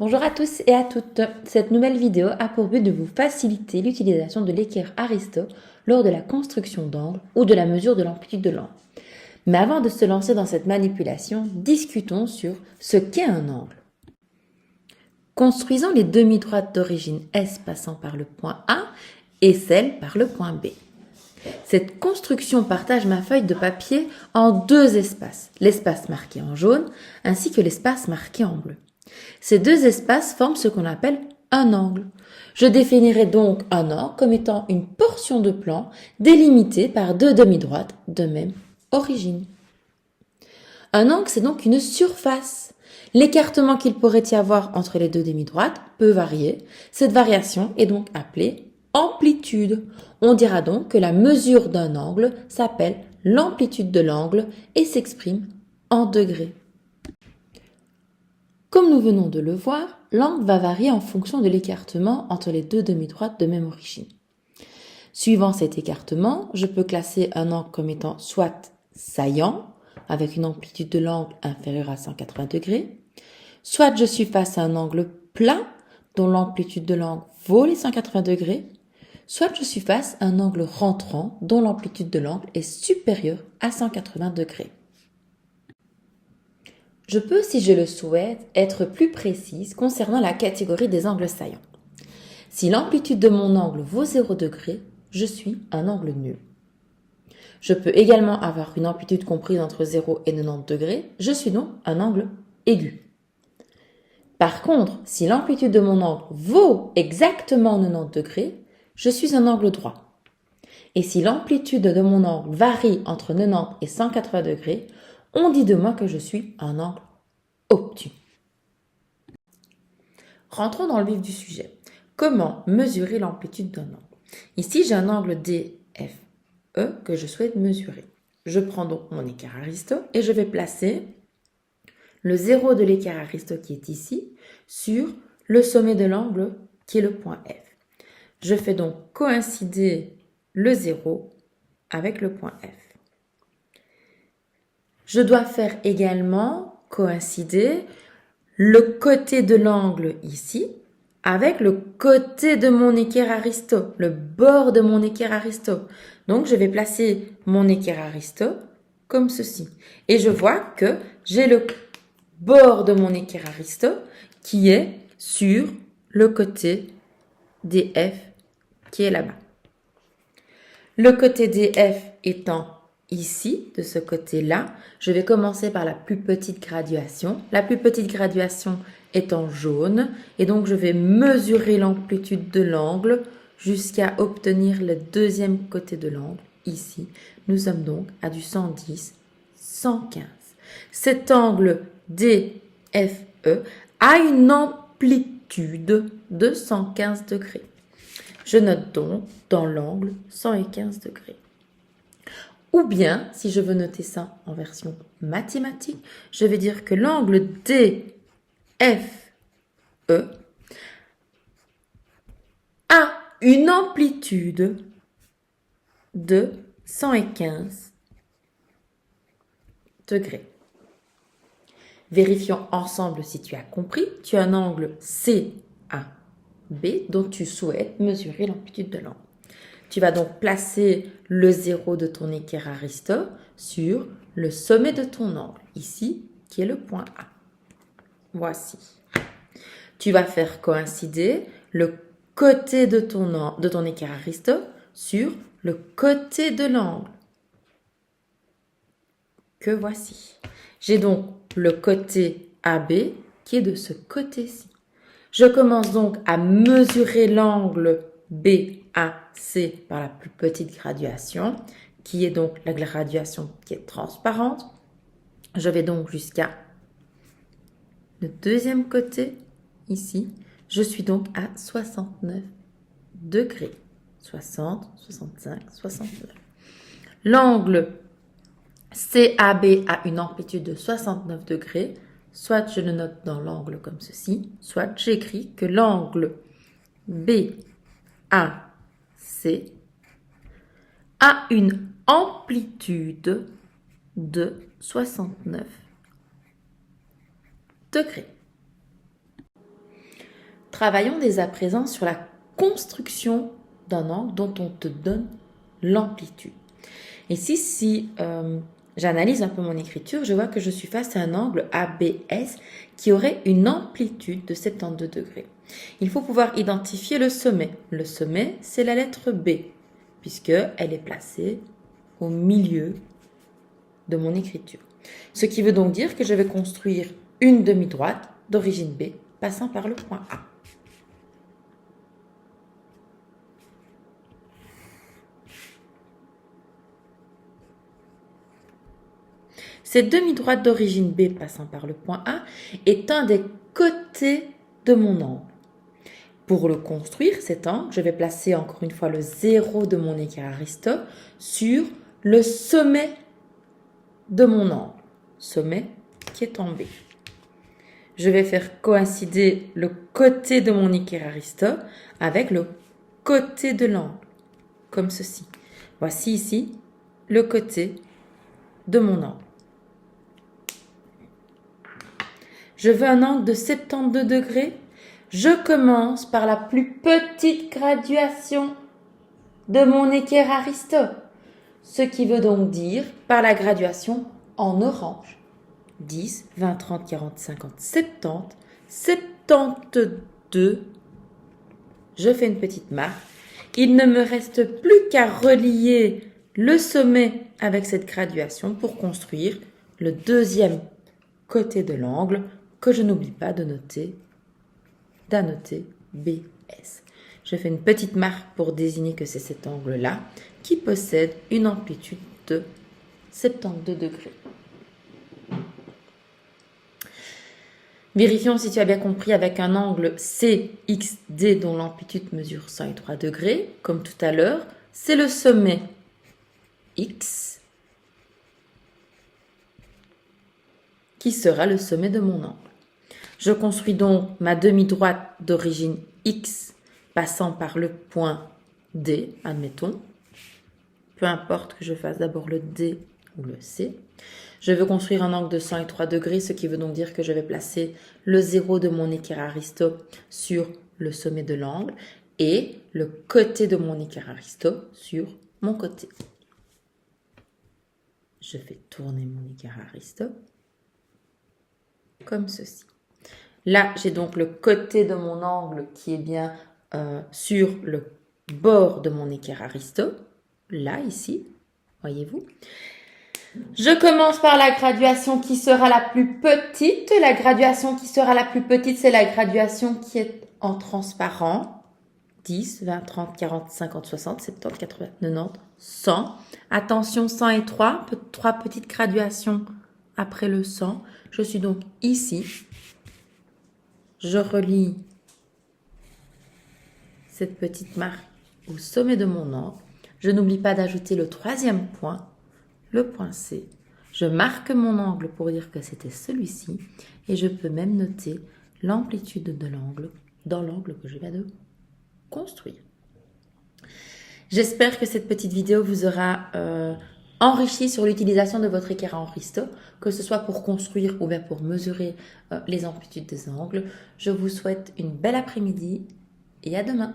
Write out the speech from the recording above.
Bonjour à tous et à toutes. Cette nouvelle vidéo a pour but de vous faciliter l'utilisation de l'équerre Aristo lors de la construction d'angles ou de la mesure de l'amplitude de l'angle. Mais avant de se lancer dans cette manipulation, discutons sur ce qu'est un angle. Construisons les demi-droites d'origine S passant par le point A et celle par le point B. Cette construction partage ma feuille de papier en deux espaces, l'espace marqué en jaune ainsi que l'espace marqué en bleu. Ces deux espaces forment ce qu'on appelle un angle. Je définirai donc un angle comme étant une portion de plan délimitée par deux demi-droites de même origine. Un angle, c'est donc une surface. L'écartement qu'il pourrait y avoir entre les deux demi-droites peut varier. Cette variation est donc appelée amplitude. On dira donc que la mesure d'un angle s'appelle l'amplitude de l'angle et s'exprime en degrés. Comme nous venons de le voir, l'angle va varier en fonction de l'écartement entre les deux demi-droites de même origine. Suivant cet écartement, je peux classer un angle comme étant soit saillant, avec une amplitude de l'angle inférieure à 180 degrés, soit je suis face à un angle plat, dont l'amplitude de l'angle vaut les 180 degrés, soit je suis face à un angle rentrant, dont l'amplitude de l'angle est supérieure à 180 degrés. Je peux, si je le souhaite, être plus précise concernant la catégorie des angles saillants. Si l'amplitude de mon angle vaut 0 degré, je suis un angle nul. Je peux également avoir une amplitude comprise entre 0 et 90 degrés, je suis donc un angle aigu. Par contre, si l'amplitude de mon angle vaut exactement 90 degrés, je suis un angle droit. Et si l'amplitude de mon angle varie entre 90 et 180 degrés, on dit de moi que je suis un angle obtus. Rentrons dans le vif du sujet. Comment mesurer l'amplitude d'un angle? Ici, j'ai un angle DFE que je souhaite mesurer. Je prends donc mon équerre Aristo et je vais placer le zéro de l'équerre Aristo qui est ici sur le sommet de l'angle qui est le point F. Je fais donc coïncider le 0 avec le point F. Je dois faire également coïncider le côté de l'angle ici avec le côté de mon équerre Aristo, le bord de mon équerre Aristo. Donc, je vais placer mon équerre Aristo comme ceci. Et je vois que j'ai le bord de mon équerre Aristo qui est sur le côté DF qui est là-bas. Le côté DF étant ici, de ce côté-là, je vais commencer par la plus petite graduation. La plus petite graduation est en jaune et donc je vais mesurer l'amplitude de l'angle jusqu'à obtenir le deuxième côté de l'angle. Ici, nous sommes donc à du 110, 115. Cet angle DFE a une amplitude de 115 degrés. Je note donc dans l'angle 115 degrés. Ou bien, si je veux noter ça en version mathématique, je vais dire que l'angle DFE a une amplitude de 115 degrés. Vérifions ensemble si tu as compris. Tu as un angle CAB dont tu souhaites mesurer l'amplitude de l'angle. Tu vas donc placer le 0 de ton équerre Aristo sur le sommet de ton angle, ici, qui est le point A. Voici. Tu vas faire coïncider le côté de ton équerre Aristo sur le côté de l'angle, que voici. J'ai donc le côté AB qui est de ce côté-ci. Je commence donc à mesurer l'angle BAC par la plus petite graduation, qui est donc la graduation qui est transparente. Je vais donc jusqu'à le deuxième côté, ici. Je suis donc à 69 degrés. 60, 65, 69. L'angle CAB a une amplitude de 69 degrés. Soit je le note dans l'angle comme ceci, soit j'écris que l'angle BAC a une amplitude de 69 degrés. travaillons dès à présent sur la construction d'un angle dont on te donne l'amplitude. Ici, si j'analyse un peu mon écriture, je vois que je suis face à un angle ABS qui aurait une amplitude de 72 degrés. Il faut pouvoir identifier le sommet. Le sommet, c'est la lettre B, puisqu'elle est placée au milieu de mon écriture. Ce qui veut donc dire que je vais construire une demi-droite d'origine B passant par le point A. Cette demi-droite d'origine B passant par le point A est un des côtés de mon angle. Pour le construire, cet angle, je vais placer encore une fois le 0 de mon équerre Aristote sur le sommet de mon angle. Sommet qui est en B. Je vais faire coïncider le côté de mon équerre Aristote avec le côté de l'angle, comme ceci. Voici ici le côté de mon angle. Je veux un angle de 72 degrés. Je commence par la plus petite graduation de mon équerre Aristote. Ce qui veut donc dire par la graduation en orange. 10, 20, 30, 40, 50, 70, 72. Je fais une petite marque. Il ne me reste plus qu'à relier le sommet avec cette graduation pour construire le deuxième côté de l'angle que je n'oublie pas d'annoter BS. Je fais une petite marque pour désigner que c'est cet angle-là qui possède une amplitude de 72 degrés. Vérifions si tu as bien compris avec un angle CXD dont l'amplitude mesure 103 degrés. Comme tout à l'heure, c'est le sommet X qui sera le sommet de mon angle. Je construis donc ma demi-droite d'origine X passant par le point D, admettons. Peu importe que je fasse d'abord le D ou le C. Je veux construire un angle de 103 degrés, ce qui veut donc dire que je vais placer le 0 de mon équerre Aristote sur le sommet de l'angle et le côté de mon équerre Aristote sur mon côté. Je fais tourner mon équerre Aristote comme ceci. Là, j'ai donc le côté de mon angle qui est bien sur le bord de mon équerre Aristote. Là, ici, voyez-vous. Je commence par la graduation qui sera la plus petite. La graduation qui sera la plus petite, c'est la graduation qui est en transparent. 10, 20, 30, 40, 50, 60, 70, 80, 90, 100. Attention, 100 et 3 petites graduations après le 100. Je suis donc ici. Je relie cette petite marque au sommet de mon angle. Je n'oublie pas d'ajouter le troisième point, le point C. Je marque mon angle pour dire que c'était celui-ci et je peux même noter l'amplitude de l'angle dans l'angle que je viens de construire. J'espère que cette petite vidéo vous aura enrichi sur l'utilisation de votre équerre Aristote, que ce soit pour construire ou bien pour mesurer les amplitudes des angles. Je vous souhaite une belle après-midi et à demain.